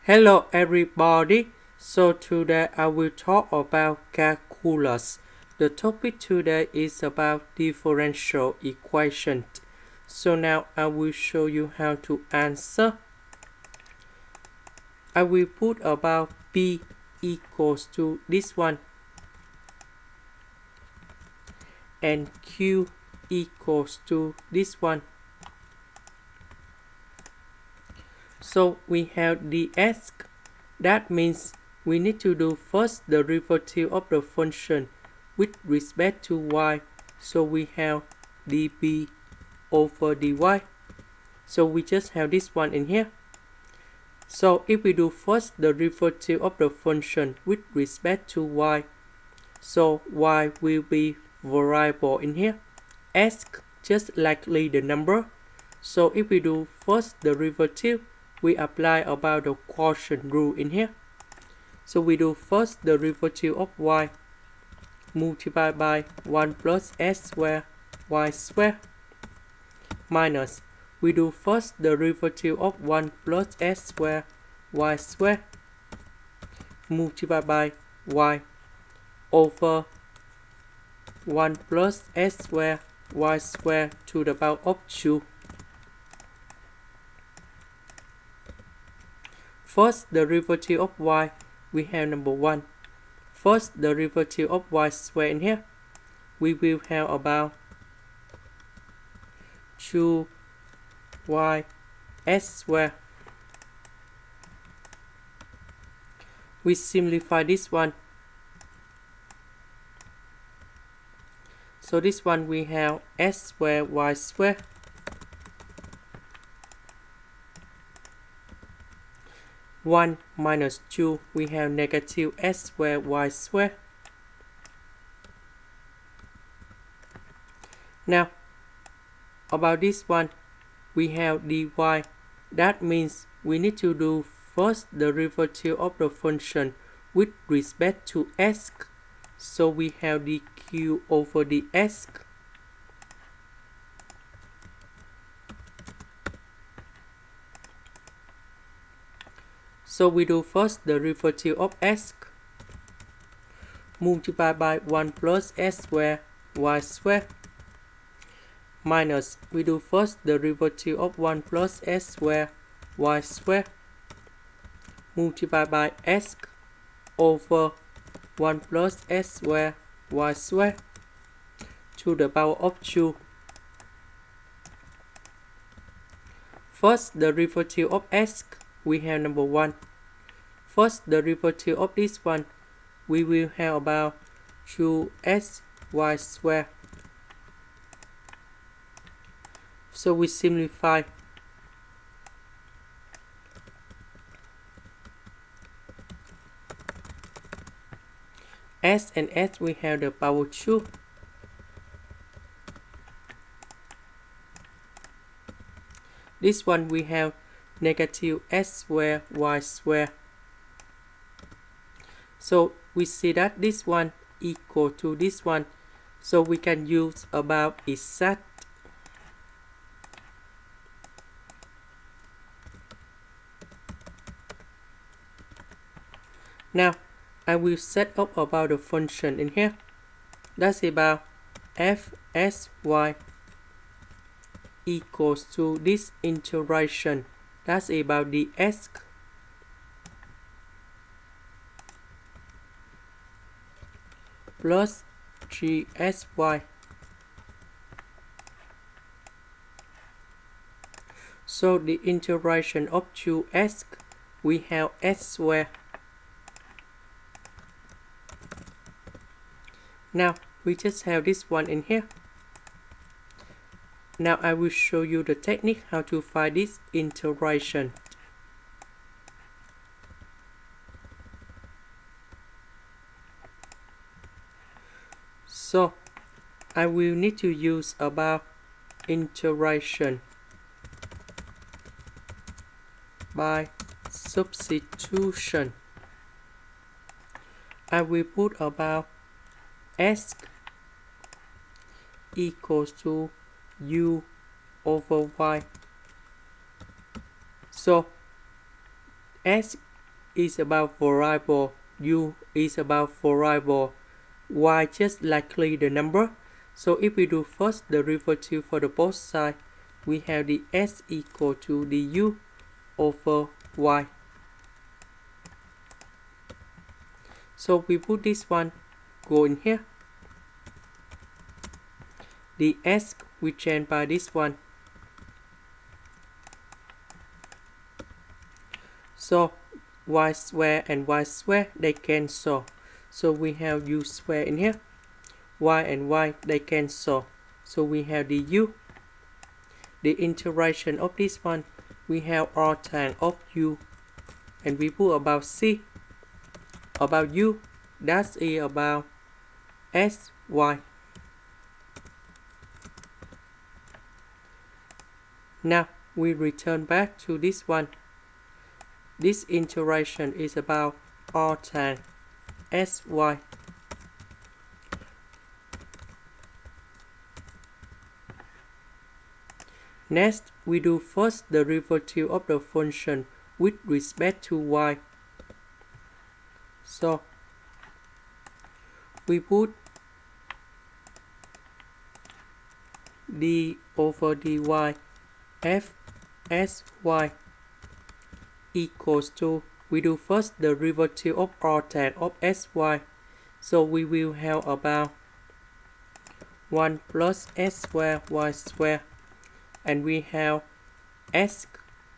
Hello everybody, so today I will talk about calculus. The topic today is about differential equation. So now I will show you how to answer. I will put about p equals to this one and q equals to this one. So we have dx. That means we need to do first the derivative of the function with respect to y. So we have dp over dy. So we just have this one in here. So if we do first the derivative of the function with respect to y, so y will be variable in here, s just likely the number. So if we do first the derivative, we apply about the quotient rule in here. So we do first the derivative of y multiplied by 1 plus s squared y squared minus we do first the derivative of 1 plus s squared y squared multiplied by y over 1 plus s squared y squared to the power of 2. First derivative of y, we have number 1. First derivative of y squared in here, we will have about 2y s squared. We simplify this one. So this one we have s squared y squared. One minus 2, we have negative s squared y squared. Now, about this one, we have dy. That means we need to do first the derivative of the function with respect to s. So we have dq over ds. So we do first the derivative of s multiplied by 1 plus s squared y squared minus we do first the derivative of 1 plus s squared y squared multiplied by s over 1 plus s squared y squared to the power of 2. First derivative of s, we have number 1. First derivative of this one, we will have about 2sy squared. So we simplify. S and S we have the power 2. This one we have negative s squared y squared. So we see that this one equal to this one. So we can use about exact. Now I will set up about the function in here. That's about fsy equals to this integration. That's about the s plus 3sy. So the integration of 2s, we have s squared. Now we just have this one in here. Now I will show you the technique how to find this integration. So I will need to use about integration by substitution. I will put about s equals to u over y. So s is about variable, u is about variable, y just likely the number. So if we do first derivative for the both sides, we have the s equal to the u over y. So we put this one go in here. The s we change by this one. So y square and y square they cancel. So we have u square in here. Y and y they cancel. So we have the u. The integration of this one, we have r tan of u. And we put about c. About u, that's about sy. Now we return back to this one. This integration is about r tan sy. Next, we do first derivative of the function with respect to y. So we put d over dy f sy equals to, we do first derivative of r tan of sy. So we will have about 1 plus s square y square. And we have s,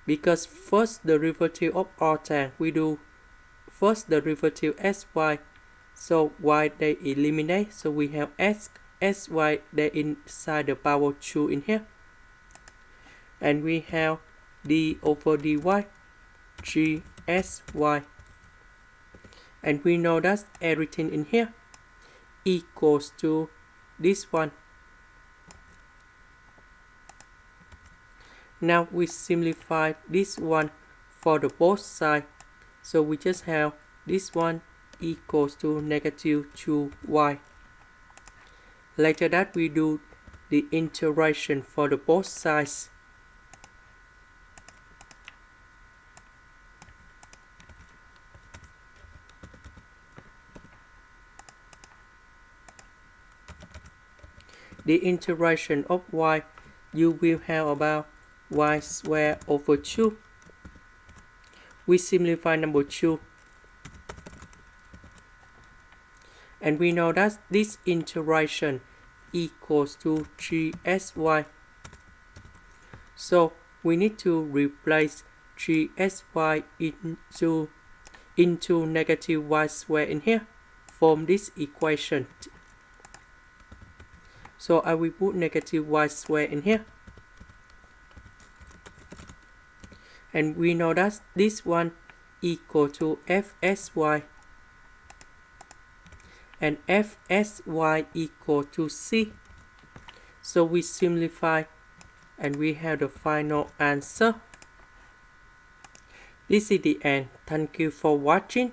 because first derivative of r tan, we do first derivative sy. So y they eliminate. So we have s, sy they inside the power 2 in here. And we have d over dy gsy. And we know that everything in here equals to this one. Now we simplify this one for the both sides. So we just have this one equals to negative 2y. Later that we do the integration for the both sides. The integration of y, you will have about y square over 2. We simplify number 2. And we know that this integration equals to gsy. So we need to replace gsy into negative y square in here from this equation. So I will put negative y square in here. And we know that this one equal to fsy. And fsy equal to c. So we simplify and we have the final answer. This is the end. Thank you for watching.